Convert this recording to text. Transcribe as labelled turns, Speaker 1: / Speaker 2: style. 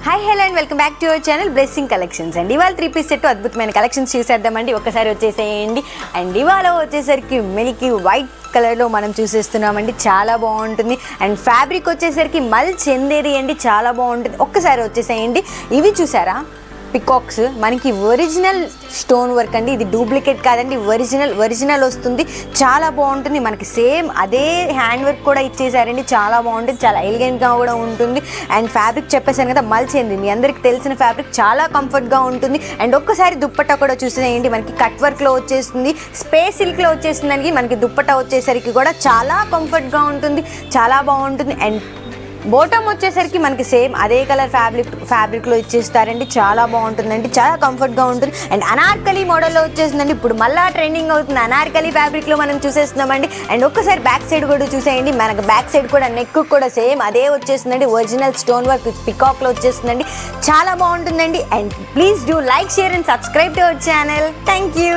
Speaker 1: Hi hello and welcome back to your channel blessing collections and ఇవాళ 3-piece set అద్భుతమైన collections చూసేద్దామండి. ఒకసారి వచ్చేసేయండి. అండ్ ఇవాళ వచ్చేసరికి మిల్కీ వైట్ కలర్లో మనం చూసేస్తున్నామండి. చాలా బాగుంటుంది. అండ్ ఫ్యాబ్రిక్ వచ్చేసరికి మల్ చందేరి అండి, చాలా బాగుంటుంది. ఒక్కసారి వచ్చేసేయండి. ఇవి చూసారా పికాక్స్, మనకి ఒరిజినల్ స్టోన్ వర్క్ అండి. ఇది డూప్లికేట్ కాదండి, ఒరిజినల్ వస్తుంది. చాలా బాగుంటుంది. మనకి సేమ్ అదే హ్యాండ్ వర్క్ కూడా ఇచ్చేసారండి. చాలా బాగుంటుంది, చాలా ఎలిగెంట్గా కూడా ఉంటుంది. అండ్ ఫ్యాబ్రిక్ చెప్పేసాను కదా, మల్చింది మీ అందరికి తెలిసిన ఫ్యాబ్రిక్, చాలా కంఫర్ట్గా ఉంటుంది. అండ్ ఒక్కసారి దుప్పట్టా కూడా చూసేయండి. మనకి కట్ వర్క్లో వచ్చేస్తుంది, స్పేస్ సిల్క్లో వచ్చేస్తుందండి. మనకి దుప్పట్టా వచ్చేసరికి కూడా చాలా కంఫర్ట్గా ఉంటుంది, చాలా బాగుంటుంది. అండ్ బోటమ్ వచ్చేసరికి మనకి సేమ్ అదే కలర్ ఫ్యాబ్రిక్లో ఇచ్చేస్తారండి. చాలా బాగుంటుందండి, చాలా కంఫర్ట్గా ఉంటుంది. అండ్ అనార్కలి మోడల్లో వచ్చేసిందండి. ఇప్పుడు మళ్ళీ ట్రెండింగ్ అవుతుంది అనార్కలి ఫ్యాబ్రిక్లో మనం చూసేస్తున్నామండి. అండ్ ఒక్కసారి బ్యాక్ సైడ్ కూడా చూసేయండి. మనకు బ్యాక్ సైడ్ కూడా నెక్ కూడా సేమ్ అదే వచ్చేస్తుందండి. ఒరిజినల్ స్టోన్ వర్క్ పికాక్లో వచ్చేస్తుందండి. చాలా బాగుంటుందండి. And please do like, share and subscribe to our channel. Thank you.